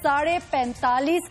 45.5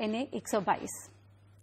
NA-122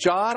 4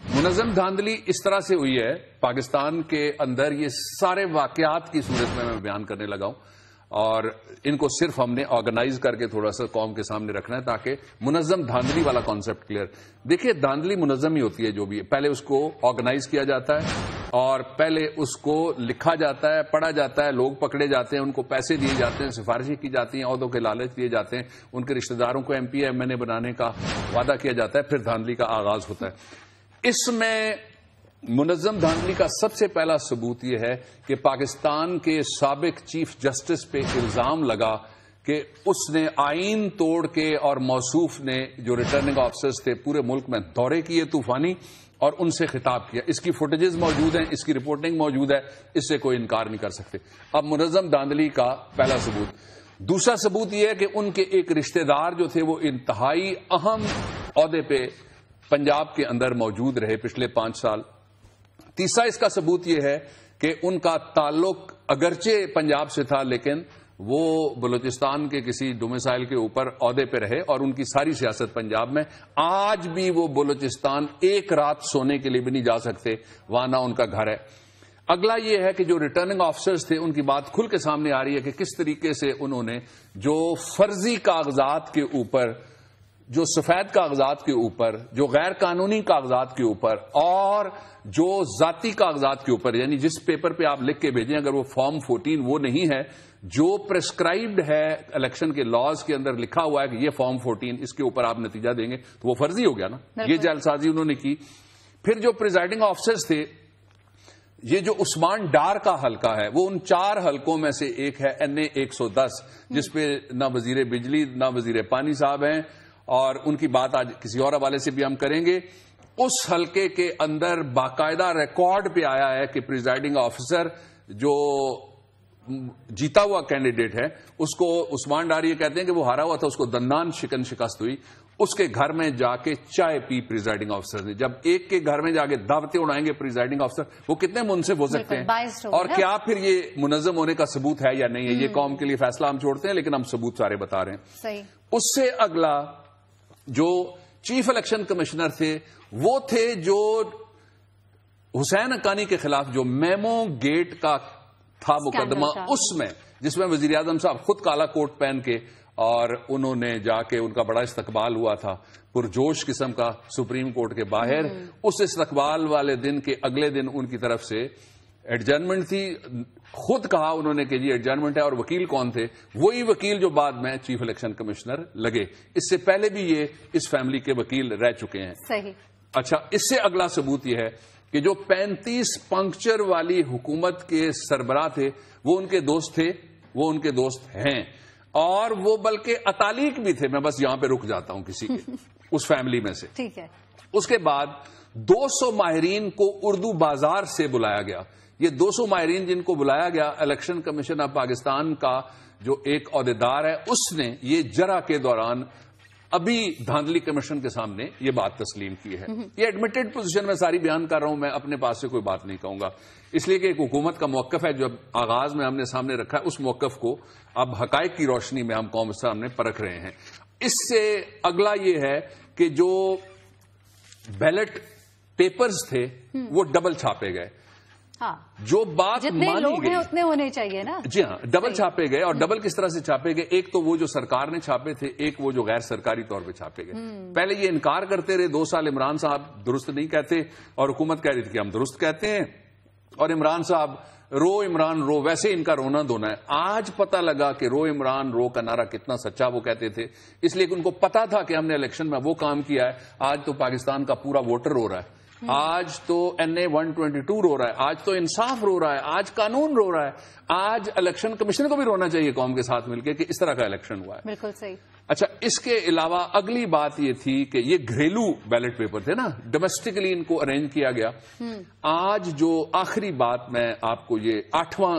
منظم دھاندلی اس طرح سے ہوئی ہے پاکستان کے اندر، یہ سارے واقعات کی صورت میں بیان کرنے لگا ہوں، اور ان کو صرف ہم نے آرگنائز کر کے تھوڑا سا قوم کے سامنے رکھنا ہے تاکہ منظم دھاندلی والا کانسیپٹ کلیئر. دیکھیے دھاندلی منظم ہی ہوتی ہے جو بھی ہے، پہلے اس کو آرگنائز کیا جاتا ہے اور پہلے اس کو لکھا جاتا ہے، پڑھا جاتا ہے، لوگ پکڑے جاتے ہیں، ان کو پیسے دیے جاتے ہیں، سفارشیں کی جاتی ہیں، عہدوں کے لالچ دیے جاتے ہیں، ان کے رشتہ داروں کو MP MNA بنانے کا وعدہ کیا جاتا ہے، پھر دھاندلی کا آغاز ہوتا ہے. اس میں منظم دھاندلی کا سب سے پہلا ثبوت یہ ہے کہ پاکستان کے سابق چیف جسٹس پہ الزام لگا کہ اس نے آئین توڑ کے، اور موصوف نے جو ریٹرننگ آفیسرز تھے پورے ملک میں دورے کیے طوفانی اور ان سے خطاب کیا. اس کی فوٹیجز موجود ہیں، اس کی رپورٹنگ موجود ہے، اس سے کوئی انکار نہیں کر سکتے. اب منظم دھاندلی کا پہلا ثبوت. دوسرا ثبوت یہ ہے کہ ان کے ایک رشتہ دار جو تھے وہ انتہائی اہم عہدے پہ پنجاب کے اندر موجود رہے پچھلے 5 سال. تیسرا اس کا ثبوت یہ ہے کہ ان کا تعلق اگرچہ پنجاب سے تھا لیکن وہ بلوچستان کے کسی ڈومیسائل کے اوپر عہدے پہ رہے اور ان کی ساری سیاست پنجاب میں. آج بھی وہ بلوچستان ایک رات سونے کے لیے بھی نہیں جا سکتے، وہاں نہ ان کا گھر ہے. اگلا یہ ہے کہ جو ریٹرننگ آفیسرز تھے ان کی بات کھل کے سامنے آ رہی ہے کہ کس طریقے سے انہوں نے جو فرضی کاغذات کے اوپر، جو سفید کاغذات کے اوپر، جو غیر قانونی کاغذات کے اوپر اور جو ذاتی کاغذات کے اوپر، یعنی جس پیپر پہ آپ لکھ کے بھیجیں اگر وہ فارم 14 وہ نہیں ہے جو پرسکرائبڈ ہے الیکشن کے لاز کے اندر لکھا ہوا ہے کہ یہ فارم 14 اس کے اوپر آپ نتیجہ دیں گے تو وہ فرضی ہو گیا نا. یہ جعل سازی انہوں نے کی. پھر جو پریزائڈنگ آفیسرز تھے، یہ جو عثمان ڈار کا حلقہ ہے وہ ان 4 حلقوں میں سے ایک ہے NA 110 جس پہ نہ وزیر بجلی نہ وزیر پانی صاحب ہیں، اور ان کی بات آج کسی اور حوالے سے بھی ہم کریں گے. اس حلقے کے اندر باقاعدہ ریکارڈ پہ آیا ہے کہ پریزائڈنگ آفیسر جو جیتا ہوا کینڈیڈیٹ ہے اس کو عثمان ڈار یہ کہتے ہیں کہ وہ ہارا ہوا تھا، اس کو دندان شکست ہوئی، اس کے گھر میں جا کے چائے پی پریزائڈنگ آفیسر نے. جب ایک کے گھر میں جا کے دعوتیں اڑائیں گے پریزائڈنگ آفیسر وہ کتنے منصف ہو سکتے ہیں؟ اور کیا پھر یہ منظم ہونے کا ثبوت ہے یا نہیں ہے؟ یہ قوم کے لیے فیصلہ ہم چھوڑتے ہیں لیکن ہم ثبوت سارے بتا رہے ہیں. صحیح. اس سے اگلا جو چیف الیکشن کمشنر تھے وہ تھے جو حسین حقانی کے خلاف جو میمو گیٹ کا تھا مقدمہ، اس میں جس میں وزیر اعظم صاحب خود کالا کوٹ پہن کے اور انہوں نے جا کے ان کا بڑا استقبال ہوا تھا پرجوش قسم کا سپریم کورٹ کے باہر. اس استقبال والے دن کے اگلے دن ان کی طرف سے ایڈجرنمنٹ تھی. خود کہا انہوں نے کہ جی ایڈجرنمنٹ ہے، اور وکیل کون تھے؟ وہی وکیل جو بعد میں چیف الیکشن کمشنر لگے. اس سے پہلے بھی یہ اس فیملی کے وکیل رہ چکے ہیں. صحیح. اچھا، اس سے اگلا ثبوت یہ ہے کہ جو 35 پنکچر والی حکومت کے سربراہ تھے وہ ان کے دوست تھے، وہ ان کے دوست ہیں، اور وہ بلکہ اطالیق بھی تھے. میں بس یہاں پہ رک جاتا ہوں کسی کے اس فیملی میں سے. ٹھیک ہے. اس کے بعد 200 ماہرین کو اردو بازار سے بلایا گیا. یہ 200 ماہرین جن کو بلایا گیا، الیکشن کمیشن آف پاکستان کا جو ایک عہدیدار ہے اس نے یہ جرا کے دوران ابھی دھاندلی کمیشن کے سامنے یہ بات تسلیم کی ہے. یہ ایڈمیٹڈ پوزیشن میں ساری بیان کر رہا ہوں، میں اپنے پاس سے کوئی بات نہیں کہوں گا، اس لیے کہ ایک حکومت کا موقف ہے جو آغاز میں ہم نے سامنے رکھا ہے، اس موقف کو اب حقائق کی روشنی میں ہم قوم کے سامنے پرکھ رہے ہیں. اس سے اگلا یہ ہے کہ جو بیلٹ پیپرز تھے وہ ڈبل چھاپے گئے. جو بات مانی گئی اتنے ہونے چاہیے نا. جی ہاں، ڈبل چھاپے گئے. اور ڈبل کس طرح سے چھاپے گئے؟ ایک تو وہ جو سرکار نے چھاپے تھے، ایک وہ جو غیر سرکاری طور پہ چھاپے گئے. پہلے یہ انکار کرتے رہے 2 سال عمران صاحب درست نہیں کہتے، اور حکومت کہہ رہی تھی کہ ہم درست کہتے ہیں، اور عمران صاحب رو عمران رو، ویسے ان کا رونا دھونا ہے. آج پتہ لگا کہ رو عمران رو کا نعرہ کتنا سچا وہ کہتے تھے، اس لیے کہ ان کو پتا تھا کہ ہم نے الیکشن میں وہ کام کیا ہے. آج تو پاکستان کا پورا ووٹر رو رہا ہے، آج تو NA 122 رو رہا ہے، آج تو انصاف رو رہا ہے، آج قانون رو رہا ہے. آج الیکشن کمیشن کو بھی رونا چاہیے قوم کے ساتھ مل کے کہ اس طرح کا الیکشن ہوا ہے. بالکل صحیح. اچھا، اس کے علاوہ اگلی بات یہ تھی کہ یہ گھریلو بیلٹ پیپر تھے نا، ڈومیسٹکلی ان کو ارینج کیا گیا. آج جو آخری بات میں آپ کو یہ 8واں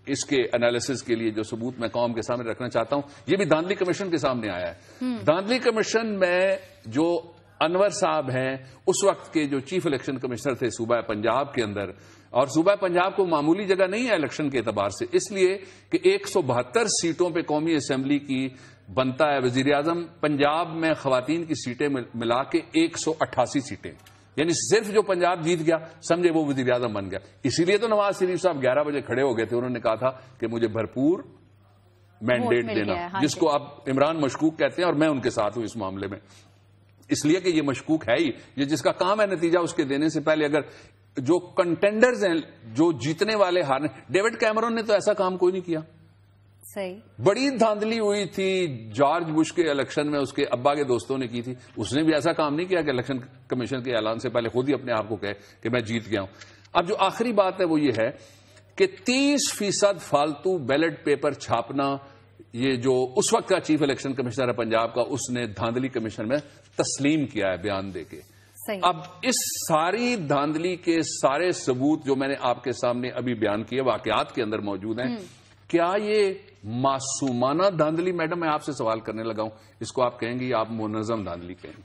اس کے انالیسس کے لیے جو ثبوت میں قوم کے سامنے رکھنا چاہتا ہوں، یہ بھی دھاندلی کمیشن کے سامنے آیا ہے. دھاندلی کمیشن میں جو انور صاحب ہیں اس وقت کے جو چیف الیکشن کمشنر تھے صوبہ پنجاب کے اندر، اور صوبہ پنجاب کو معمولی جگہ نہیں ہے الیکشن کے اعتبار سے، اس لیے کہ 172 سیٹوں پہ قومی اسمبلی کی بنتا ہے. وزیر اعظم پنجاب میں خواتین کی سیٹیں ملا کے 188 سیٹیں، یعنی صرف جو پنجاب جیت گیا سمجھے وہ وزیر اعظم بن گیا. اسی لیے تو نواز شریف صاحب 11 بجے کھڑے ہو گئے تھے. انہوں نے کہا تھا کہ مجھے بھرپور مینڈیٹ دینا, جس کو اب عمران مشکوک کہتے ہیں, اور میں ان کے ساتھ ہوں اس معاملے میں, اس لیے کہ یہ مشکوک ہے ہی. یہ جس کا کام ہے نتیجہ اس کے دینے سے پہلے اگر جو کنٹینڈرز ہیں, جو جیتنے والے ہارنے. ڈیوڈ کیمرون نے تو ایسا کام کوئی نہیں کیا. صحیح. بڑی دھاندلی ہوئی تھی جارج بش کے الیکشن میں, اس کے ابا کے دوستوں نے کی تھی. اس نے بھی ایسا کام نہیں کیا کہ الیکشن کمیشن کے اعلان سے پہلے خود ہی اپنے آپ کو کہے کہ میں جیت گیا ہوں. اب جو آخری بات ہے وہ یہ ہے کہ 30% فالتو بیلٹ پیپر چھاپنا, یہ جو اس وقت کا چیف الیکشن کمشنر ہے پنجاب کا, اس نے دھاندلی کمیشن میں تسلیم کیا ہے بیان دے کے. اب اس ساری دھاندلی کے سارے ثبوت جو میں نے آپ کے سامنے ابھی بیان کیے واقعات کے اندر موجود ہیں. کیا یہ معصومانہ دھاندلی؟ میڈم میں آپ سے سوال کرنے لگا ہوں, اس کو آپ کہیں گی آپ منظم دھاندلی کہیں گے؟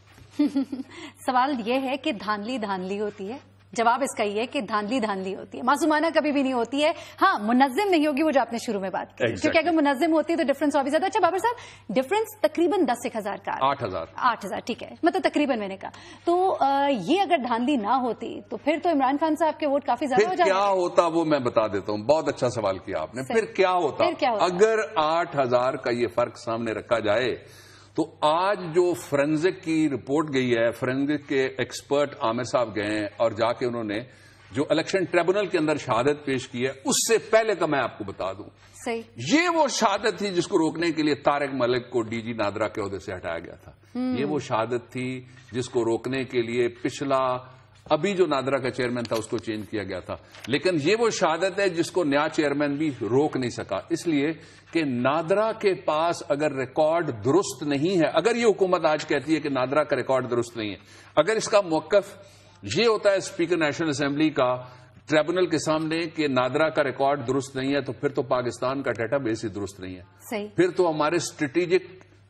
سوال یہ ہے کہ دھاندلی دھاندلی ہوتی ہے. جواب اس کا یہ ہے کہ دھاندلی دھاندلی ہوتی ہے, معصومانہ کبھی بھی نہیں ہوتی ہے. ہاں منظم نہیں ہوگی, وہ جو آپ نے شروع میں بات کی, کیونکہ اگر منظم ہوتی ہے تو ڈفرنس اور بھی زیادہ. اچھا بابر صاحب, ڈفرنس تقریباً 10,000 کا, 8,000 ٹھیک ہے, مطلب تقریباً میں نے کہا. تو یہ اگر دھاندلی نہ ہوتی تو پھر تو عمران خان صاحب کے ووٹ کافی زیادہ ہو جاتے. کیا ہوتا وہ میں بتا دیتا ہوں. بہت اچھا سوال کیا آپ نے. پھر کیا ہوتا اگر 8,000 کا یہ فرق سامنے رکھا جائے؟ تو آج جو فرینزک کی رپورٹ گئی ہے, فرینزک کے ایکسپرٹ عامر صاحب گئے ہیں اور جا کے انہوں نے جو الیکشن ٹریبونل کے اندر شہادت پیش کی ہے, اس سے پہلے کا میں آپ کو بتا دوں. یہ وہ شہادت تھی جس کو روکنے کے لیے طارق ملک کو ڈی جی نادرا کے عہدے سے ہٹایا گیا تھا. یہ وہ شہادت تھی جس کو روکنے کے لیے پچھلا ابھی جو نادرا کا چیئرمین تھا اس کو چینج کیا گیا تھا. لیکن یہ وہ شہادت ہے جس کو نیا چیئرمین بھی روک نہیں سکا, اس لیے کہ نادرا کے پاس اگر ریکارڈ درست نہیں ہے, اگر یہ حکومت آج کہتی ہے کہ نادرا کا ریکارڈ درست نہیں ہے, اگر اس کا موقف یہ ہوتا ہے اسپیکر نیشنل اسمبلی کا ٹریبونل کے سامنے کہ نادرا کا ریکارڈ درست نہیں ہے, تو پھر تو پاکستان کا ڈیٹا بیس ہی درست نہیں ہے. پھر تو ہمارے اسٹریٹجک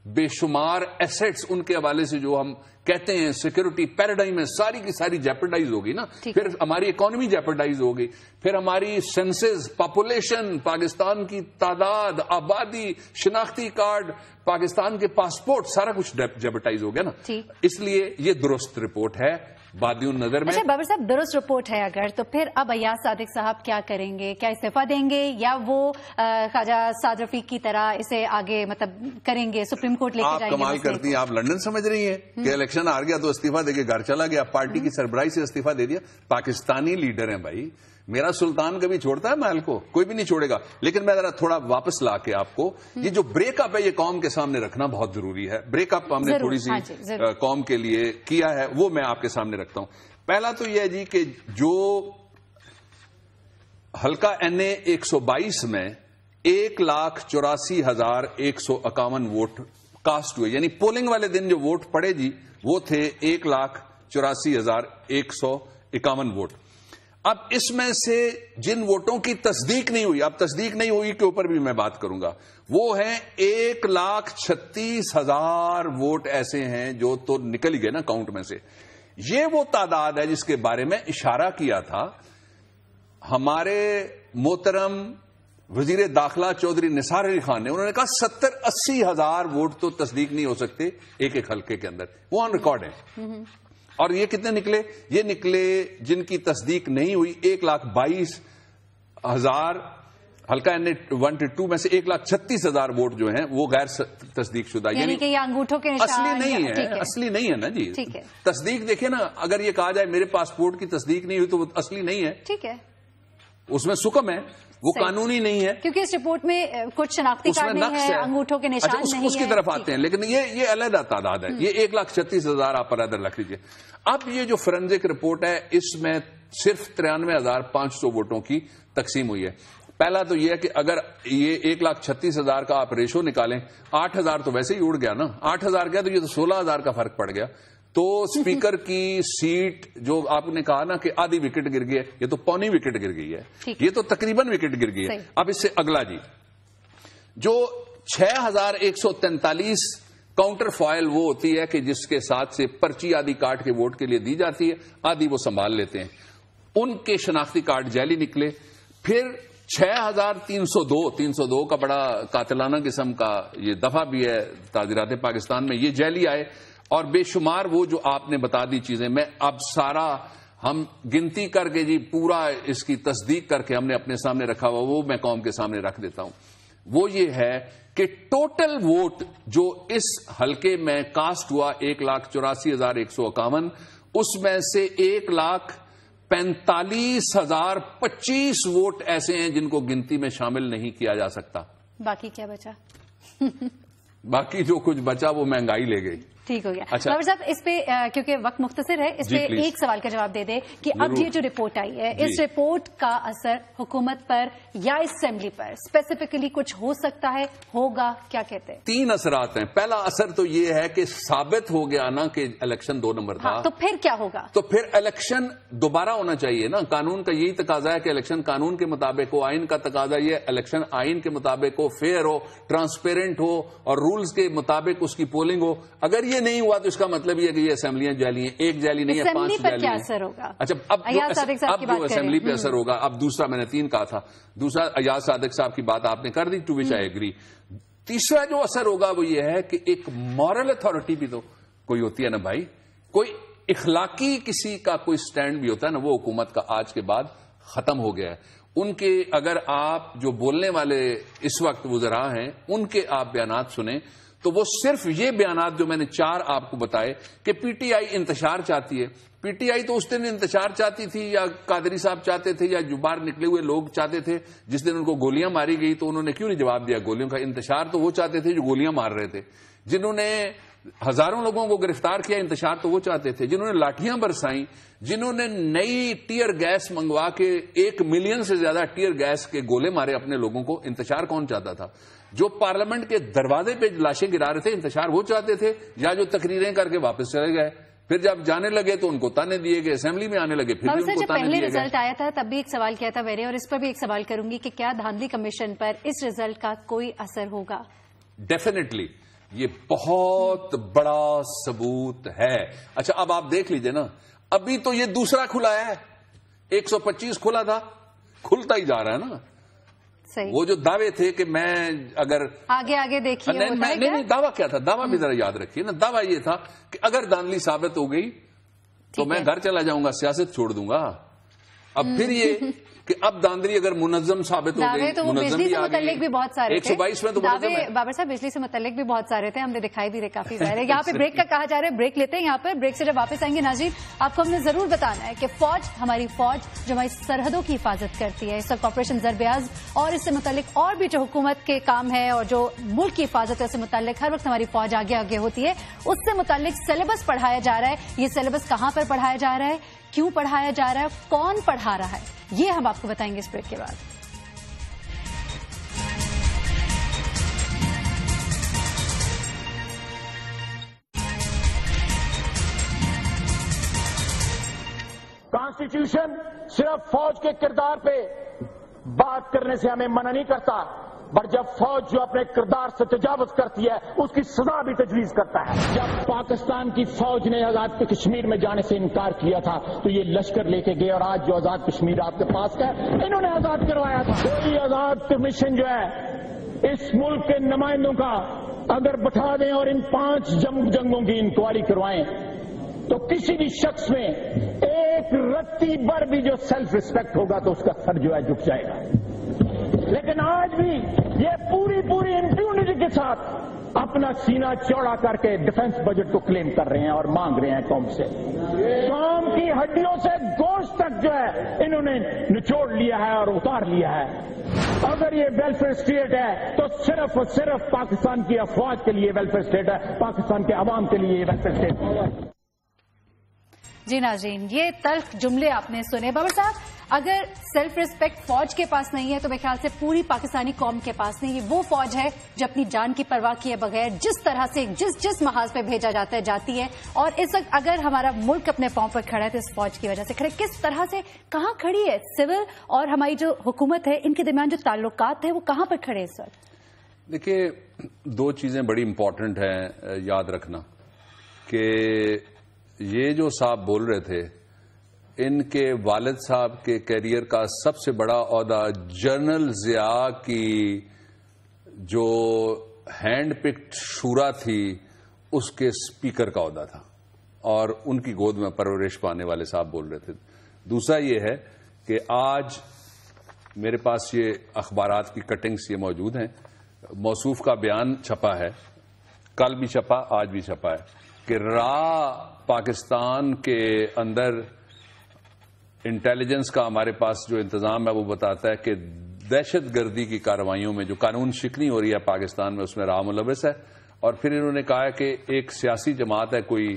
بے شمار ایسٹس ان کے حوالے سے جو ہم کہتے ہیں سیکورٹی پیراڈائم میں ساری کی ساری جیپرڈائز ہوگی نا. پھر ہماری اکانومی جیپرڈائز ہوگی, پھر ہماری سینسز, پاپولیشن, پاکستان کی تعداد, آبادی, شناختی کارڈ, پاکستان کے پاسپورٹ, سارا کچھ جیپرڈائز ہو گیا نا. اس لیے یہ درست رپورٹ ہے بادی النظر میں. اچھا بابر صاحب, درست رپورٹ ہے اگر, تو پھر اب ایاز صادق صاحب کیا کریں گے؟ کیا استعفیٰ دیں گے یا وہ خواجہ سعد رفیق کی طرح اسے آگے مطلب کریں گے, سپریم کورٹ لے کے جائیں گے؟ آپ کمال کرتی ہیں, آپ لندن سمجھ رہی ہیں کہ الیکشن ہار گیا تو استعفیٰ دے کے گھر چلا گیا, پارٹی کی سربراہی سے استعفیٰ دے دیا. پاکستانی لیڈر ہیں بھائی, میرا سلطان کبھی چھوڑتا ہے محل کو؟ کوئی بھی نہیں چھوڑے گا. لیکن میں ذرا تھوڑا واپس لا کے آپ کو یہ جو بریک اپ ہے یہ قوم کے سامنے رکھنا بہت ضروری ہے. بریک اپ ہم نے تھوڑی سی قوم کے لیے کیا ہے, وہ میں آپ کے سامنے رکھتا ہوں. پہلا تو یہ ہے جی کہ جو حلقہ این اے 122 میں 1,84,151 ووٹ کاسٹ ہوئے, یعنی پولنگ والے دن جو ووٹ پڑے جی وہ تھے 1,84,151 ووٹ. اب اس میں سے جن ووٹوں کی تصدیق نہیں ہوئی, اب تصدیق نہیں ہوئی کے اوپر بھی میں بات کروں گا, وہ ہیں 1,36,000 ووٹ ایسے ہیں جو تو نکل گئے نا کاؤنٹ میں سے. یہ وہ تعداد ہے جس کے بارے میں اشارہ کیا تھا ہمارے محترم وزیر داخلہ چودھری نثار علی خان نے. انہوں نے کہا 70-80 ہزار ووٹ تو تصدیق نہیں ہو سکتے ایک ایک حلقے کے اندر, وہ آن ریکارڈ ہیں. اور یہ کتنے نکلے؟ یہ نکلے جن کی تصدیق نہیں ہوئی 1,22,000 حلقہ این اے 1-2 میں سے 1,36,000 ووٹ جو ہیں وہ غیر تصدیق شدہ, یعنی کہ یہ انگوٹھوں کے نشان اصلی نہیں ہے, اصلی نہیں ہے نا جی. تصدیق دیکھیں نا, اگر یہ کہا جائے میرے پاسپورٹ کی تصدیق نہیں ہوئی تو وہ اصلی نہیں ہے. ٹھیک ہے, اس میں سکم ہے, وہ قانونی نہیں ہے, کیونکہ اس رپورٹ میں کچھ شناختی کارڈ نہیں ہے, انگوٹھوں کے نشان نہیں ہے. اس کی طرف آتے ہیں, لیکن یہ علیحدہ تعداد ہے. یہ 1,36,000 آپ علیحدہ رکھ لیجیے. اب یہ جو فورینزک رپورٹ ہے اس میں صرف 93,500 ووٹوں کی تقسیم ہوئی ہے. پہلا تو یہ ہے کہ اگر یہ 1,36,000 کا آپ ریشو نکالیں, 8,000 تو ویسے ہی اڑ گیا نا, 8,000 گیا تو یہ تو 16,000 کا فرق پڑ گیا. تو اسپیکر کی سیٹ جو آپ نے کہا نا کہ آدھی وکٹ گر گئی ہے, یہ تو پونی وکٹ گر گئی ہے, یہ تو تقریباً وکٹ گر گئی ہے. اب اس سے اگلا جی جو 6,143 کاؤنٹر فائل وہ ہوتی ہے کہ جس کے ساتھ سے پرچی آدھی کاٹ کے ووٹ کے لیے دی جاتی ہے, آدھی وہ سنبھال لیتے ہیں, ان کے شناختی کارڈ جعلی نکلے. پھر 6,302 کا بڑا قاتلانہ قسم کا یہ دفعہ بھی ہے تعزیرات پاکستان میں, یہ جعلی آئے. اور بے شمار وہ جو آپ نے بتا دی چیزیں، میں اب سارا ہم گنتی کر کے جی پورا اس کی تصدیق کر کے ہم نے اپنے سامنے رکھا ہوا، وہ میں قوم کے سامنے رکھ دیتا ہوں. وہ یہ ہے کہ ٹوٹل ووٹ جو اس حلقے میں کاسٹ ہوا 1,84,151، اس میں سے 1,45,025 ووٹ ایسے ہیں جن کو گنتی میں شامل نہیں کیا جا سکتا. باقی کیا بچا؟ باقی جو کچھ بچا وہ مہنگائی لے گئی. ٹھیک ہو گیا. اچھا بابر صاحب اس پہ کیونکہ وقت مختصر ہے، اس پہ ایک سوال کا جواب دے دیں کہ اب یہ جو رپورٹ آئی ہے، اس رپورٹ کا اثر حکومت پر یا اسمبلی پر اسپیسیفکلی کچھ ہو سکتا ہے، ہوگا؟ کیا کہتے ہیں؟ 3 اثرات ہیں. پہلا اثر تو یہ ہے کہ ثابت ہو گیا نا کہ الیکشن 2 نمبر تھا. تو پھر کیا ہوگا؟ تو پھر الیکشن دوبارہ ہونا چاہیے نا. قانون کا یہی تقاضا ہے کہ الیکشن قانون کے مطابق ہو، آئین کا تقاضا یہ الیکشن آئین کے مطابق ہو، فیئر ہو، ٹرانسپیرنٹ ہو اور رولز کے مطابق اس کی پولنگ ہو. اگر یہ نہیں ہوا تو اس کا مطلب یہ ہے کہ یہ اسمبلیاں جعلی ہیں. ایک جعلی نہیں ہے، 5 جعلی ہیں. کیا اثر ہوگا؟ اچھا اب جو اسمبلی پہ اثر ہوگا، اب دوسرا میں نے 3 کہا تھا، دوسرا ایاز صادق صاحب کی بات آپ نے کر دی، ٹو وچ آئی ایگری. تیسرا جو اثر ہوگا وہ یہ ہے کہ ایک مورل اتھارٹی بھی تو کوئی ہوتی ہے نا بھائی، کوئی اخلاقی کسی کا کوئی سٹینڈ بھی ہوتا ہے نا، وہ حکومت کا آج کے بعد ختم ہو گیا ہے. ان کے اگر آپ جو بولنے والے اس وقت وزراء ہیں ان کے آپ بیانات سنیں تو وہ صرف یہ بیانات جو میں نے 4 آپ کو بتائے کہ پی ٹی آئی انتشار چاہتی ہے. پی ٹی آئی تو اس دن انتشار چاہتی تھی یا قادری صاحب چاہتے تھے یا جو باہر نکلے ہوئے لوگ چاہتے تھے. جس دن ان کو گولیاں ماری گئی تو انہوں نے کیوں نہیں جواب دیا گولیوں کا؟ انتشار تو وہ چاہتے تھے جو گولیاں مار رہے تھے. جنہوں نے ہزاروں لوگوں کو گرفتار کیا انتشار تو وہ چاہتے تھے. جنہوں نے لاٹھیاں برسائیں، جنہوں نے نئی ٹیئر گیس منگوا کے 1 ملین سے زیادہ ٹیئر گیس کے گولے مارے اپنے لوگوں کو، انتشار کون چاہتا تھا؟ جو پارلیمنٹ کے دروازے پہ لاشیں گرا رہے تھے انتشار وہ چاہتے تھے، یا جو تقریریں کر کے واپس چلے گئے؟ پھر جب جانے لگے تو ان کو تانے دیے گئے، اسمبلی میں آنے لگے پھر بھی ان کو تانے پہلے دیے گئے. رزلٹ آیا تھا تب بھی ایک سوال کیا تھا میں نے، اور اس پر بھی ایک سوال کروں گی کہ کیا دھاندلی کمیشن پر اس رزلٹ کا کوئی اثر ہوگا؟ ڈیفینیٹلی یہ بہت بڑا ثبوت ہے. اچھا اب آپ دیکھ لیجئے نا، ابھی تو یہ دوسرا کھلا ہے، 125 کھلا تھا، کھلتا ہی جا رہا ہے نا. وہ جو دعوے تھے کہ میں اگر آگے دیکھیے نہیں دعویٰ کیا تھا، دعویٰ بھی ذرا یاد رکھیے نا. دعویٰ یہ تھا کہ اگر دھاندلی ثابت ہو گئی تو میں گھر چلا جاؤں گا، سیاست چھوڑ دوں گا. اب پھر یہ کہ اب دھاندلی اگر منظم ثابت ہو گئی، تو بجلی سے متعلق بھی بہت سارے تھے. 122 میں تو بابر صاحب بجلی سے متعلق بھی بہت سارے تھے، ہم نے دکھائی بھی رہے کافی سارے. یہاں پہ بریک کا کہا جا رہا ہے، بریک لیتے ہیں. یہاں پہ بریک سے جب واپس آئیں گے ناظرین آپ کو ہم نے ضرور بتانا ہے کہ فوج، ہماری فوج جو ہماری سرحدوں کی حفاظت کرتی ہے، اس وقت آپریشن ضربیاز اور اس سے متعلق اور بھی جو حکومت کے کام ہے اور جو ملک کی حفاظت ہے اس سے متعلق ہر وقت ہماری فوج آگے ہوتی ہے، اس سے متعلق سلیبس پڑھایا جا رہا ہے. یہ سلیبس کہاں پر پڑھایا جا رہا ہے، کیوں پڑھایا جا رہا ہے، کون پڑھا رہا ہے، یہ ہم آپ کو بتائیں گے اس بریک کے بعد. کانسٹیٹیوشن صرف فوج کے کردار پہ بات کرنے سے ہمیں منع نہیں کرتا، پر جب فوج جو اپنے کردار سے تجاوز کرتی ہے اس کی سزا بھی تجویز کرتا ہے. جب پاکستان کی فوج نے آزاد کشمیر میں جانے سے انکار کیا تھا تو یہ لشکر لے کے گئے، اور آج جو آزاد کشمیر آپ کے پاس ہے انہوں نے آزاد کروایا تھا. کوئی آزاد کمیشن جو ہے اس ملک کے نمائندوں کا اگر بٹھا دیں اور ان 5 جنگوں کی انکوائری کروائیں تو کسی بھی شخص میں ایک رتی بھر بھی جو سیلف ریسپیکٹ ہوگا تو اس کا سر جو ہے جھک جائے گا. لیکن آج بھی یہ پوری امپیونٹی کے ساتھ اپنا سینہ چوڑا کر کے ڈیفنس بجٹ کو کلیم کر رہے ہیں اور مانگ رہے ہیں قوم سے. قوم کی ہڈیوں سے گوشت تک جو ہے انہوں نے نچوڑ لیا ہے اور اتار لیا ہے. اگر یہ ویلفیئر اسٹیٹ ہے تو صرف اور صرف پاکستان کی افواج کے لیے ویلفیئر اسٹیٹ ہے، پاکستان کے عوام کے لیے ویلفیئر اسٹیٹ ہے. جی ناظرین یہ تلخ جملے آپ نے سنے. بابر صاحب اگر سیلف ریسپیکٹ فوج کے پاس نہیں ہے تو میرے خیال سے پوری پاکستانی قوم کے پاس نہیں. یہ وہ فوج ہے جو اپنی جان کی پرواہ کیے بغیر جس طرح سے جس محاذ پہ بھیجا جاتا ہے جاتی ہے. اور اس وقت اگر ہمارا ملک اپنے پاؤں پر کھڑا ہے تو اس فوج کی وجہ سے کھڑے. کس طرح سے کہاں کھڑی ہے سول اور ہماری جو حکومت ہے ان کے درمیان جو تعلقات ہیں وہ کہاں پر کھڑے اس وقت؟ دیکھیے 2 چیزیں بڑی امپورٹنٹ ہیں یاد رکھنا کہ یہ جو صاحب بول رہے تھے ان کے والد صاحب کے کیریئر کا سب سے بڑا عہدہ جنرل ضیاء کی جو ہینڈ پکڈ شورا تھی اس کے اسپیکر کا عہدہ تھا اور ان کی گود میں پرورش پانے والے صاحب بول رہے تھے. دوسرا یہ ہے کہ آج میرے پاس یہ اخبارات کی کٹنگز یہ موجود ہیں. موصوف کا بیان چھپا ہے, کل بھی چھپا, آج بھی چھپا ہے کہ پاکستان کے اندر انٹیلیجنس کا ہمارے پاس جو انتظام ہے وہ بتاتا ہے کہ دہشت گردی کی کارروائیوں میں جو قانون شکنی ہو رہی ہے پاکستان میں اس میں ملوث ہے. اور پھر انہوں نے کہا کہ ایک سیاسی جماعت ہے کوئی,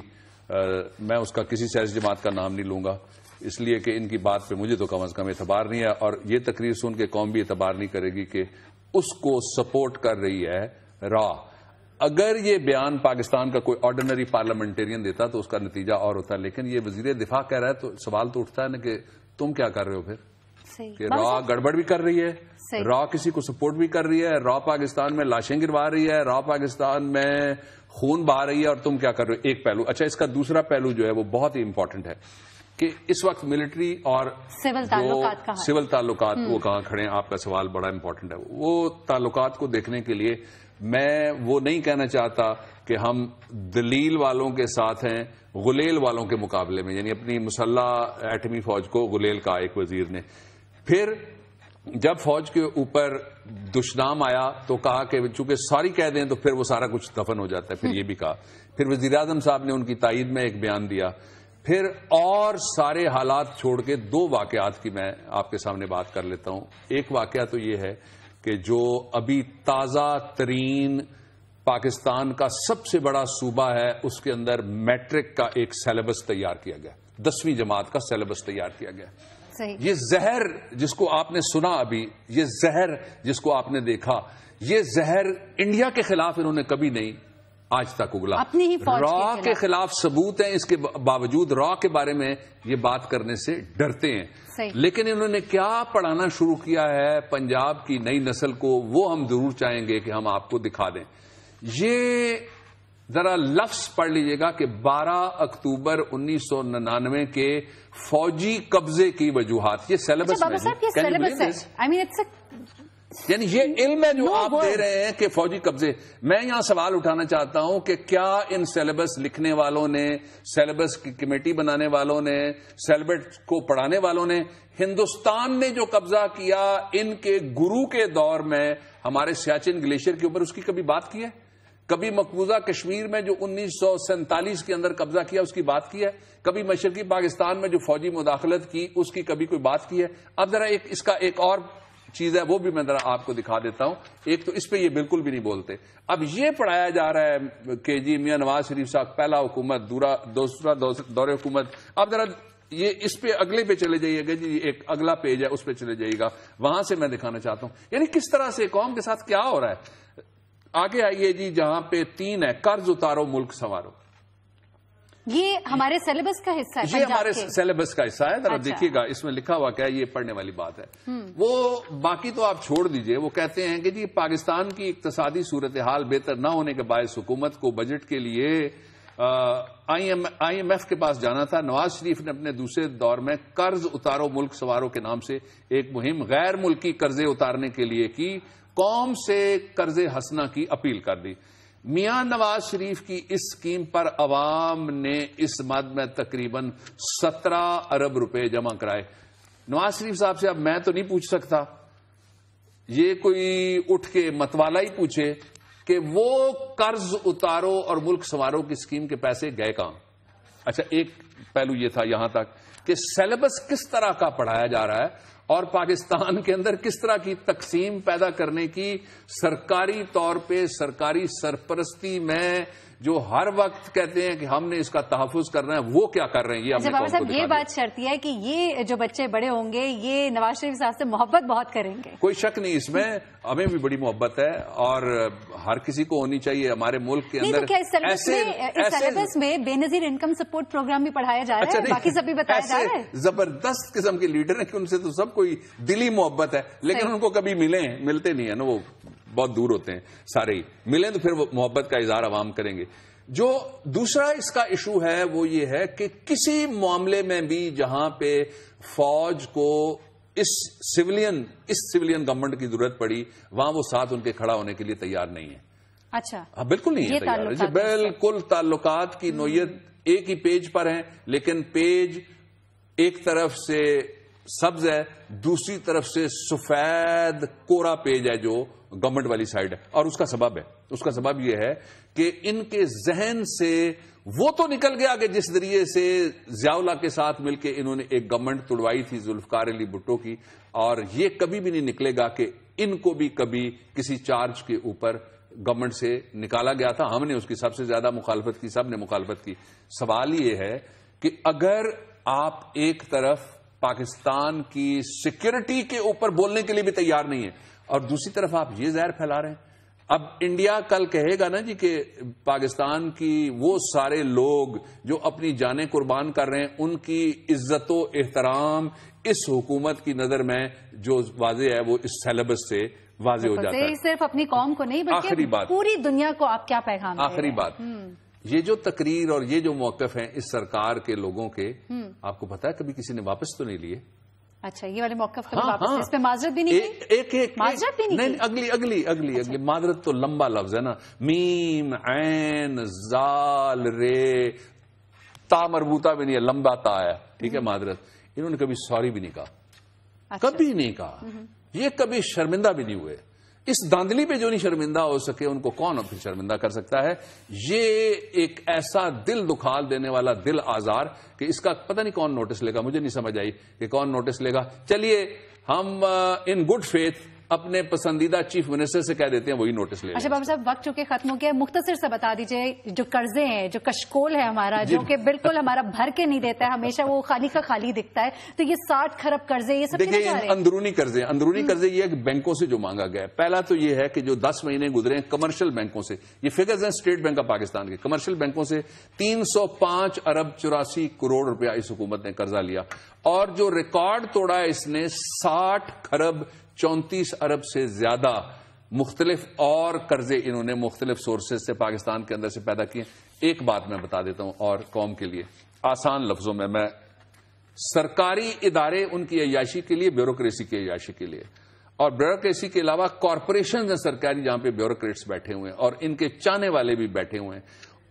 میں اس کا کسی سیاسی جماعت کا نام نہیں لوں گا اس لیے کہ ان کی بات پہ مجھے تو کم از کم اعتبار نہیں ہے, اور یہ تقریر سن کے قوم بھی اعتبار نہیں کرے گی کہ اس کو سپورٹ کر رہی ہے را. اگر یہ بیان پاکستان کا کوئی آرڈینری پارلیمنٹرین دیتا تو اس کا نتیجہ اور ہوتا ہے, لیکن یہ وزیر دفاع کہہ رہا ہے تو سوال تو اٹھتا ہے نا کہ تم کیا کر رہے ہو پھر, کہ را گڑبڑ بھی کر رہی ہے, را کسی کو سپورٹ بھی کر رہی ہے, را پاکستان میں لاشیں گروا رہی ہے, را پاکستان میں خون بہا رہی ہے, اور تم کیا کر رہے ہو. ایک پہلو. اچھا, اس کا دوسرا پہلو جو ہے وہ بہت ہی امپورٹنٹ ہے کہ اس وقت ملٹری اور سول تعلقات وہ کہاں کھڑے ہیں. آپ کا سوال بڑا امپورٹنٹ ہے. وہ تعلقات کو دیکھنے کے لیے میں وہ نہیں کہنا چاہتا کہ ہم دلیل والوں کے ساتھ ہیں غلیل والوں کے مقابلے میں, یعنی اپنی مسلح ایٹمی فوج کو غلیل کہا ایک وزیر نے. پھر جب فوج کے اوپر دشنام آیا تو کہا کہ چونکہ سوری کہہ دیں تو پھر وہ سارا کچھ دفن ہو جاتا ہے. پھر یہ بھی کہا. پھر وزیر اعظم صاحب نے ان کی تائید میں ایک بیان دیا. پھر اور سارے حالات چھوڑ کے دو واقعات کی میں آپ کے سامنے بات کر لیتا ہوں. ایک واقعہ تو یہ ہے کہ جو ابھی تازہ ترین پاکستان کا سب سے بڑا صوبہ ہے اس کے اندر میٹرک کا ایک سیلیبس تیار کیا گیا, 10ویں جماعت کا سیلیبس تیار کیا گیا. یہ زہر جس کو آپ نے سنا ابھی, یہ زہر جس کو آپ نے دیکھا, یہ زہر انڈیا کے خلاف انہوں نے کبھی نہیں آج تک اگلا. را کے خلاف ثبوت ہیں, اس کے باوجود را کے بارے میں یہ بات کرنے سے ڈرتے ہیں. لیکن انہوں نے کیا پڑھانا شروع کیا ہے پنجاب کی نئی نسل کو, وہ ہم ضرور چاہیں گے کہ ہم آپ کو دکھا دیں. یہ ذرا لفظ پڑھ لیجئے گا کہ 12 اکتوبر 1999 کے فوجی قبضے کی وجوہات, یہ سیلیبس میں یعنی یہ علم ہے جو آپ دے رہے ہیں کہ فوجی قبضے. میں یہاں سوال اٹھانا چاہتا ہوں کہ کیا ان سیلیبس لکھنے والوں نے, سیلیبس کی کمیٹی بنانے والوں نے, سیلیبس کو پڑھانے والوں نے, ہندوستان نے جو قبضہ کیا ان کے گرو کے دور میں ہمارے سیاچن گلیشیئر کے اوپر, اس کی کبھی بات کی ہے؟ کبھی مقبوضہ کشمیر میں جو 1947 کے اندر قبضہ کیا اس کی بات کی ہے؟ کبھی مشرقی پاکستان میں جو فوجی مداخلت کی اس کی کبھی کوئی بات کی ہے؟ اب ذرا اس کا ایک اور چیز ہے وہ بھی میں ذرا آپ کو دکھا دیتا ہوں. ایک تو اس پہ یہ بالکل بھی نہیں بولتے. اب یہ پڑھایا جا رہا ہے کہ جی میاں نواز شریف صاحب پہلا حکومت, دوسرا دور حکومت. اب ذرا یہ اس پہ اگلے پہ چلے جائیے گا جی, ایک اگلا پیج ہے اس پہ چلے جائیے گا, وہاں سے میں دکھانا چاہتا ہوں یعنی کس طرح سے قوم کے ساتھ کیا ہو رہا ہے. آگے آئیے جی, جہاں پہ 3 ہے, قرض اتارو ملک سنوارو. یہ ہمارے سیلیبس کا حصہ ہے, یہ ہمارے سیلیبس کا حصہ ہے. ذرا دیکھیے گا اس میں لکھا ہوا کیا, یہ پڑھنے والی بات ہے. وہ باقی تو آپ چھوڑ دیجئے. وہ کہتے ہیں کہ جی پاکستان کی اقتصادی صورتحال بہتر نہ ہونے کے باعث حکومت کو بجٹ کے لیے آئی ایم ایف کے پاس جانا تھا. نواز شریف نے اپنے دوسرے دور میں قرض اتارو ملک سنوارو کے نام سے ایک مہم غیر ملکی قرضے اتارنے کے لیے کی, قوم سے قرض حسنہ کی اپیل کر دی. میاں نواز شریف کی اس اسکیم پر عوام نے اس مد میں تقریباً 17 ارب روپے جمع کرائے. نواز شریف صاحب سے اب میں تو نہیں پوچھ سکتا, یہ کوئی اٹھ کے متوالا ہی پوچھے کہ وہ قرض اتارو اور ملک سنوارو کی اسکیم کے پیسے گئے کہاں. اچھا, ایک پہلو یہ تھا یہاں تک کہ سیلیبس کس طرح کا پڑھایا جا رہا ہے اور پاکستان کے اندر کس طرح کی تقسیم پیدا کرنے کی سرکاری طور پہ سرکاری سرپرستی میں جو ہر وقت کہتے ہیں کہ ہم نے اس کا تحفظ کرنا ہے, وہ کیا کر رہے ہیں. یہ بابا صاحب یہ بات شرطی ہے کہ یہ جو بچے بڑے ہوں گے یہ نواز شریف صاحب سے محبت بہت کریں گے. کوئی شک نہیں اس میں, ہمیں بھی بڑی محبت ہے اور ہر کسی کو ہونی چاہیے. ہمارے ملک کے اندر سیلیبس میں بے نظیر انکم سپورٹ پروگرام بھی پڑھایا جا رہا ہے, باقی سب بھی بتایا جا رہا ہے. زبردست قسم کے لیڈر ہیں کہ ان سے تو سب کوئی دلی محبت ہے, لیکن ان کو کبھی ملتے نہیں ہے نا, وہ بہت دور ہوتے ہیں سارے ہی. ملیں تو پھر وہ محبت کا اظہار عوام کریں گے. جو دوسرا اس کا ایشو ہے وہ یہ ہے کہ کسی معاملے میں بھی جہاں پہ فوج کو اس سویلین گورنمنٹ کی ضرورت پڑی وہاں وہ ساتھ ان کے کھڑا ہونے کے لیے تیار نہیں ہے. اچھا بالکل نہیں ہے تیار. بالکل تعلقات کی نوعیت ایک ہی پیج پر ہیں، لیکن پیج ایک طرف سے سبز ہے، دوسری طرف سے سفید کوڑا پیج ہے جو گورنمنٹ والی سائڈ ہے. اور اس کا سبب یہ ہے کہ ان کے ذہن سے وہ تو نکل گیا کہ جس ذریعے سے ضیاء اللہ کے ساتھ مل کے انہوں نے ایک گورنمنٹ توڑوائی تھی ذوالفقار علی بھٹو کی، اور یہ کبھی بھی نہیں نکلے گا کہ ان کو بھی کبھی کسی چارج کے اوپر گورنمنٹ سے نکالا گیا تھا. ہم نے اس کی سب سے زیادہ مخالفت کی، سب نے مخالفت کی. سوال یہ ہے کہ اگر آپ ایک طرف پاکستان کی سیکورٹی کے اوپر بولنے کے لیے بھی تیار نہیں ہے اور دوسری طرف آپ یہ زہر پھیلا رہے ہیں. اب انڈیا کل کہے گا نا جی کہ پاکستان کی وہ سارے لوگ جو اپنی جانیں قربان کر رہے ہیں ان کی عزت و احترام اس حکومت کی نظر میں جو واضح ہے وہ اس سیلیبس سے واضح ہو جاتا ہے. صرف اپنی قوم کو نہیں بلکہ پوری دنیا کو آپ کیا پیغام دیں؟ آخری بات، یہ جو تقریر اور یہ جو موقف ہیں اس سرکار کے لوگوں کے، آپ کو پتا ہے کبھی کسی نے واپس تو نہیں لیے؟ اچھا، یہ والے موقف کبھی واپس اس پہ معذرت بھی نہیں؟ معذرت بھی نہیں؟ اگلی معذرت تو لمبا لفظ ہے نا، میم عین زال رے تا مربوطہ بھی نہیں ہے، لمبا تا ہے، ٹھیک ہے معذرت. انہوں نے کبھی سوری بھی نہیں کہا، کبھی نہیں کہا. یہ کبھی شرمندہ بھی نہیں ہوئے. اس داندلی پہ جو نہیں شرمندہ ہو سکے ان کو کون پھر شرمندہ کر سکتا ہے؟ یہ ایک ایسا دل دکھال دینے والا دل آزار کہ اس کا پتہ نہیں کون نوٹس لے گا. مجھے نہیں سمجھ آئی کہ کون نوٹس لے گا. چلیے ہم ان گڈ فیتھ اپنے پسندیدہ چیف منسٹر سے کہہ دیتے ہیں وہی نوٹس لے. اچھا بابا صاحب، وقت چونکہ ختم ہو گیا، مختصر سے بتا دیجئے جو قرضے ہیں، جو کشکول ہے ہمارا، جو کہ بالکل ہمارا بھر کے نہیں دیتا ہے، ہمیشہ وہ خالی کا خالی دکھتا ہے، تو یہ 60 خرب قرضے یہ سب دیکھیں اندرونی قرضے یہ بینکوں سے جو مانگا گیا ہے. پہلا تو یہ ہے کہ جو 10 مہینے گزرے ہیں کمرشل بینکوں سے، یہ فگرز ہیں اسٹیٹ بینک آف پاکستان کے، کمرشل بینکوں سے 305 ارب 84 کروڑ روپیہ اس حکومت نے قرضہ لیا. اور جو ریکارڈ توڑا ہے اس نے 60 خرب 34 ارب سے زیادہ مختلف اور قرضے انہوں نے مختلف سورسز سے پاکستان کے اندر سے پیدا کیے. ایک بات میں بتا دیتا ہوں اور قوم کے لیے آسان لفظوں میں سرکاری ادارے ان کی عیاشی کے لیے، بیوروکریسی کی عیاشی کے لیے، اور بیوروکریسی کے علاوہ کارپوریشن ہیں سرکاری جہاں پہ بیوروکریٹس بیٹھے ہوئے ہیں اور ان کے چاہنے والے بھی بیٹھے ہوئے ہیں.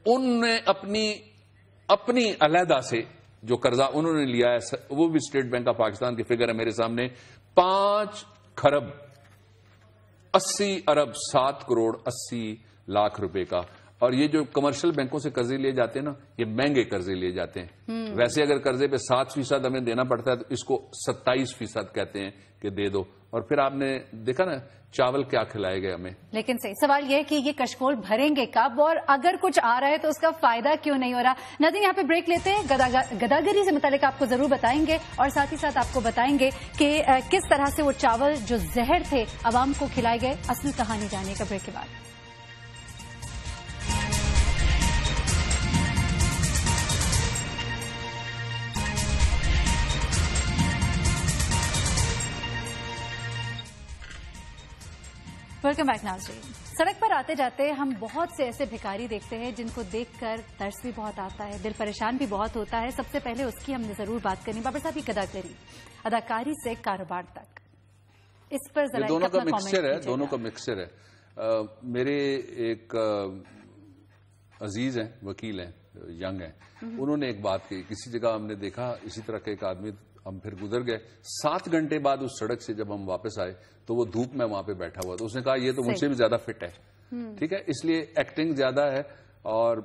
ان نے اپنی علیحدہ سے جو قرضہ انہوں نے لیا ہے وہ بھی اسٹیٹ بینک آف پاکستان کی فگر ہے میرے سامنے، 5 خرب 80 ارب 7 کروڑ 80 لاکھ روپے کا. اور یہ جو کمرشل بینکوں سے قرضے لیے جاتے ہیں نا، یہ مہنگے قرضے لیے جاتے ہیں. ویسے اگر قرضے پہ 7% ہمیں دینا پڑتا ہے تو اس کو 27% کہتے ہیں کہ دے دو. اور پھر آپ نے دیکھا نا چاول کیا کھلائے گئے ہمیں. لیکن صحیح سوال یہ ہے کہ یہ کشکول بھریں گے کب، اور اگر کچھ آ رہا ہے تو اس کا فائدہ کیوں نہیں ہو رہا؟ ناظرین یہاں پہ بریک لیتے ہیں. گداگری سے متعلق آپ کو ضرور بتائیں گے اور ساتھ ہی ساتھ آپ کو بتائیں گے کہ کس طرح سے وہ چاول جو زہر تھے عوام کو کھلائے گئے. اصل کہانی جاننے کا بریک کے بعد. ویلکم بیک ناظرین. سڑک پر آتے جاتے ہم بہت سے ایسے بھکاری دیکھتے ہیں جن کو دیکھ کر ترس بھی بہت آتا ہے، دل پریشان بھی بہت ہوتا ہے. سب سے پہلے اس کی ہم نے ضرور بات کرنی. بابر صاحب، یہ گداگری اداکاری سے کاروبار تک، اس پر ذرا دونوں کا مکسچر ہے. میرے ایک عزیز ہیں، وکیل ہیں، ینگ ہیں، انہوں نے ایک بات کی. کسی جگہ ہم نے دیکھا اسی طرح کا ایک آدمی، ہم پھر گزر گئے. 7 گھنٹے بعد اس سڑک سے جب ہم واپس آئے تو وہ دھوپ میں وہاں پہ بیٹھا ہوا. تو اس نے کہا یہ تو مجھ سے بھی زیادہ فٹ ہے. ٹھیک ہے، اس لیے ایکٹنگ زیادہ ہے. اور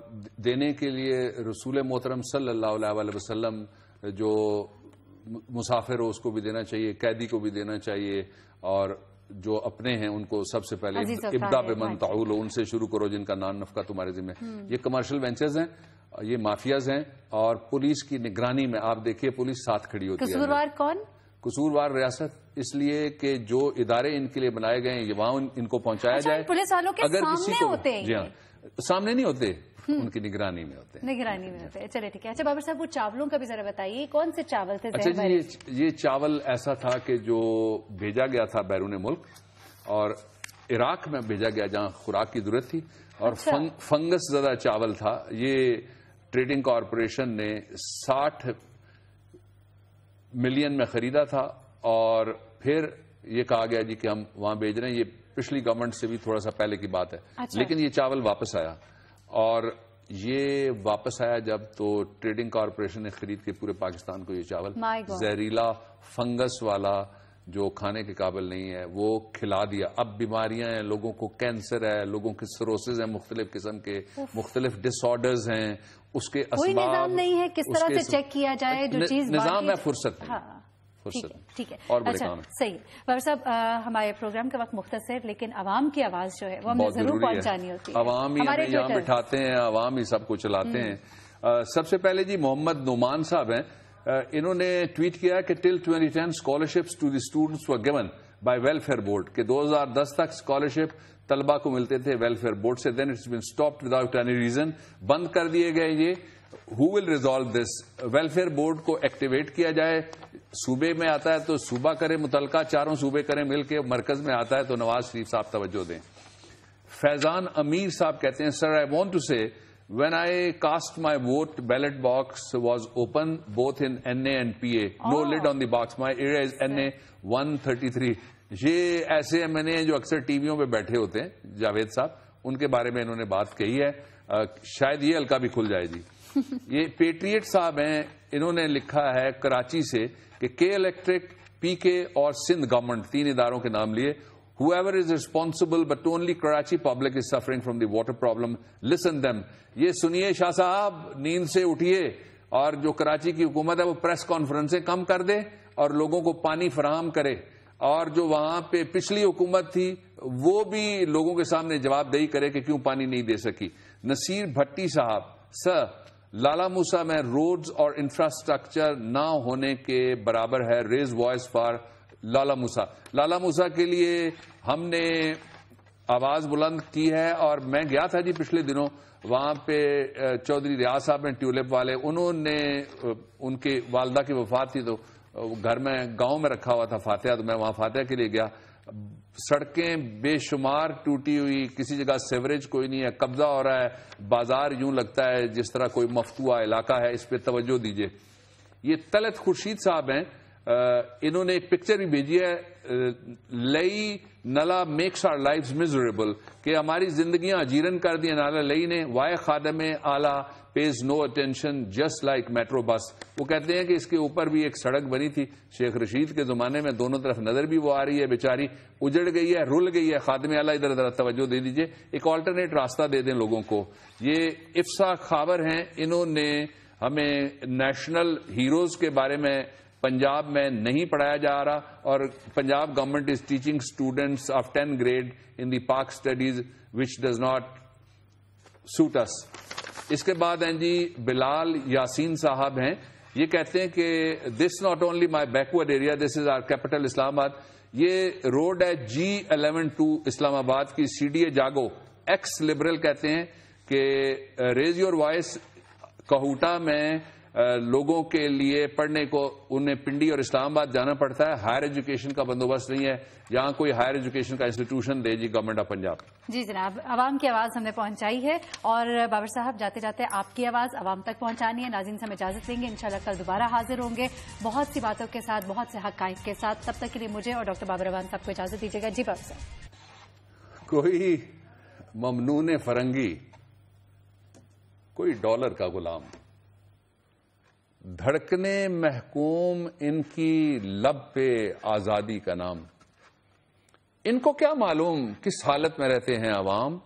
دینے کے لیے رسول محترم صلی اللہ علیہ وسلم جو مسافر ہو اس کو بھی دینا چاہیے، قیدی کو بھی دینا چاہیے، اور جو اپنے ہیں ان کو سب سے پہلے ابدا بمن تعول، ان سے شروع کرو جن کا نان نفقہ تمہارے ذمہ. یہ کمرشل وینچرز ہیں، یہ مافیاز ہیں، اور پولیس کی نگرانی میں آپ دیکھیے پولیس ساتھ کھڑی ہوتی ہے. قصوروار کون؟ قصوروار ریاست، اس لیے کہ جو ادارے ان کے لیے بنائے گئے ہیں وہاں ان کو پہنچایا جائے. پولیس والوں کے سامنے ہوتے ہیں؟ جی ہاں، سامنے نہیں ہوتے، ان کی نگرانی میں ہوتے ہیں. نگرانی میں ہوتے ہیں. چلے ٹھیک ہے. اچھا بابر صاحب، وہ چاولوں کا بھی ذرا بتائیے، کون سے چاول تھے؟ اچھا جی، یہ چاول ایسا تھا کہ جو بھیجا گیا تھا بیرون ملک اور عراق میں بھیجا گیا جہاں خوراک کی ضرورت تھی، اور فنگس زدہ چاول تھا. یہ ٹریڈنگ کارپوریشن نے 60 ملین میں خریدا تھا، اور پھر یہ کہا گیا جی کہ ہم وہاں بھیج رہے ہیں. یہ پچھلی گورنمنٹ سے بھی تھوڑا سا پہلے کی بات ہے. لیکن یہ چاول واپس آیا, اور یہ واپس آیا جب تو ٹریڈنگ کارپوریشن نے خرید کے پورے پاکستان کو یہ چاول زہریلا فنگس والا جو کھانے کے قابل نہیں ہے وہ کھلا دیا. اب بیماریاں ہیں, لوگوں کو کینسر ہے, لوگوں کے سروسز ہیں, مختلف قسم کے مختلف ڈس آرڈرز ہیں. اس کے اسباب کوئی نظام نہیں ہے کس طرح سے چیک کیا جائے جو چیز نظام ہے, فرصت ٹھیک ہے. اور بڑے کام صحیح. بابر صاحب, ہمارے پروگرام کا وقت مختصر, لیکن عوام کی آواز جو ہے وہ ہمیں ضرور پہنچانی ہوتی ہے. عوام ہی ہمیں یہاں بٹھاتے ہیں, عوام ہی سب کو چلاتے ہیں. سب سے پہلے جی محمد نعمان صاحب ہیں, انہوں نے ٹویٹ کیا کہ till 2010 scholarships to the students were given by welfare board, کہ 2010 تک اسکالرشپ طلبہ کو ملتے تھے ویلفیئر بورڈ سے. Then it's been stopped without any reason, بند کر دیے گئے. یہ who will resolve this? Welfare board کو ایکٹیویٹ کیا جائے. صوبے میں آتا ہے تو صوبہ کرے, متعلقہ چاروں صوبے کریں مل کے. مرکز میں آتا ہے تو نواز شریف صاحب توجہ دیں. فیضان امیر صاحب کہتے ہیں, سر آئی وانٹ ٹو سے when I cast my vote, ballot box was open both in NA and PA. No lid on the box. My area is NA 133. یہ ایسے ایم این اے جو اکثر ٹی ویوں پہ بیٹھے ہوتے ہیں, جاوید صاحب, ان کے بارے میں انہوں نے بات کہی ہے. شاید یہ حلقہ بھی کھل جائے جی. یہ پیٹریٹ صاحب ہیں, انہوں نے لکھا ہے کراچی سے کہ کے الیکٹرک, پی کے اور سندھ گورنمنٹ, 3 اداروں کے نام لیے. Whoever is responsible, but only Karachi public is suffering from the water problem. Listen them. یہ سنیے شاہ صاحب, نیند سے اٹھیے, اور جو کراچی کی حکومت ہے وہ پریس کانفرنسیں کم کر دے اور لوگوں کو پانی فراہم کرے. اور جو وہاں پہ پچھلی حکومت تھی وہ بھی لوگوں کے سامنے جواب دہی کرے کہ کیوں پانی نہیں دے سکی. نصیر بھٹی صاحب, سر لالا موسا میں روڈز اور انفراسٹرکچر نہ ہونے کے برابر ہے. ریز وائس فار لالا موسا. لالا موسا کے لیے ہم نے آواز بلند کی ہے, اور میں گیا تھا جی پچھلے دنوں وہاں پہ. چودھری ریاض صاحب ہیں ٹیولپ والے, انہوں نے, ان کے والدہ کی وفات تھی تو گھر میں گاؤں میں رکھا ہوا تھا فاتحہ, تو میں وہاں فاتحہ کے لیے گیا. سڑکیں بے شمار ٹوٹی ہوئی, کسی جگہ سیوریج کوئی نہیں ہے, قبضہ ہو رہا ہے. بازار یوں لگتا ہے جس طرح کوئی مفتوحہ علاقہ ہے. اس پہ توجہ دیجیے. یہ طلعت خورشید صاحب ہیں, انہوں نے ایک پکچر بھی بھیجی ہے, لئی نلا میکس آر لائفز میزریبل, کہ ہماری زندگیاں اجیرن کر دی نالا لئی نے. وائے خادم اعلی pays no attention just like metro bus. وہ کہتے ہیں کہ اس کے اوپر بھی ایک سڑک بنی تھی شیخ رشید کے زمانے میں, دونوں طرف نظر بھی وہ آ رہی ہے, بیچاری اجڑ گئی ہے, رل گئی ہے. خادم اعلی ادھر ادھر توجہ دے دیجیے, ایک آلٹرنیٹ راستہ دے دیں لوگوں کو. یہ افسا خاور ہیں, انہوں نے ہمیں نیشنل ہیروز کے بارے میں پنجاب میں نہیں پڑھایا جا رہا, اور Punjab government is teaching students of 10th grade in the Pak studies وچ ڈز ناٹ سوٹ اس. اس کے بعد ہیں جی بلال یاسین صاحب ہیں, یہ کہتے ہیں کہ this not only my backward area, this is our capital Islamabad. یہ روڈ ہے G11 ٹو اسلام آباد کی. سی ڈی اے جاگو ایکس لبرل کہتے ہیں کہ ریز یور وائس کہوٹا میں لوگوں کے لیے پڑھنے کو انہیں پنڈی اور اسلام آباد جانا پڑتا ہے. ہائر ایجوکیشن کا بندوبست نہیں ہے, یہاں کوئی ہائر ایجوکیشن کا انسٹیٹیوشن دے جی گورنمنٹ آف پنجاب. جی جناب, عوام کی آواز ہم نے پہنچائی ہے, اور بابر صاحب جاتے جاتے آپ کی آواز عوام تک پہنچانی ہے. ناظرین سے ہم اجازت لیں گے, انشاءاللہ کل دوبارہ حاضر ہوں گے بہت سی باتوں کے ساتھ, بہت سے حقائق کے ساتھ. تب تک کے لیے مجھے اور ڈاکٹر بابر روان صاحب کو اجازت دیجیے گا. جی بابر صاحب. کوئی ممنون فرنگی, کوئی ڈالر کا غلام, دھڑکنے محکوم ان کی لب پہ آزادی کا نام. ان کو کیا معلوم کس حالت میں رہتے ہیں عوام.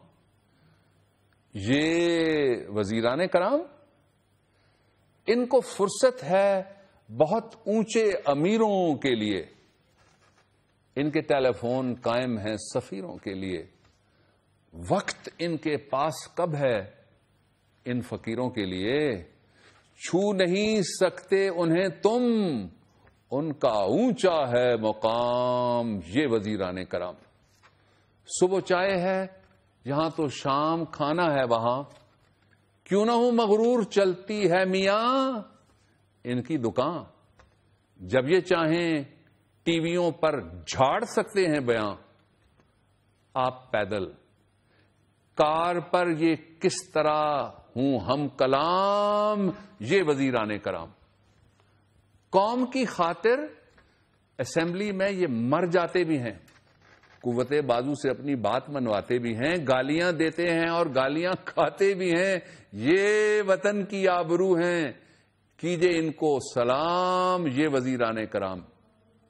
یہ وزیران کرام, ان کو فرصت ہے بہت اونچے امیروں کے لیے, ان کے ٹیلی فون قائم ہیں سفیروں کے لیے. وقت ان کے پاس کب ہے ان فقیروں کے لیے. چھو نہیں سکتے انہیں تم, ان کا اونچا ہے مقام یہ وزیران کرام. صبح چائے ہے یہاں تو شام کھانا ہے وہاں, کیوں نہ ہوں مغرور چلتی ہے میاں ان کی دکان. جب یہ چاہیں ٹی ویوں پر جھاڑ سکتے ہیں بیاں. آپ پیدل کار پر یہ کس طرح ہوں ہم کلام یہ وزیران کرام. قوم کی خاطر اسمبلی میں یہ مر جاتے بھی ہیں, قوت بازو سے اپنی بات منواتے بھی ہیں، گالیاں دیتے ہیں اور گالیاں کھاتے بھی ہیں. یہ وطن کی آبرو ہیں. کیجئے ان کو سلام. یہ وزیران کرام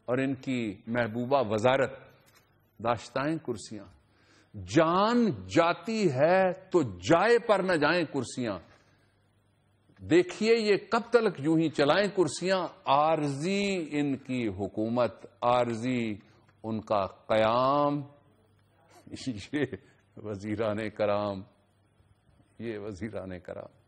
اور ان کی محبوبہ وزارت داشتائیں کرسیاں. جان جاتی ہے تو جائے پر نہ جائیں کرسیاں. دیکھیے یہ کب تک یوں ہی چلائیں کرسیاں. عارضی ان کی حکومت، عارضی ان کا قیام. یہ وزیران کرام، یہ وزیران کرام.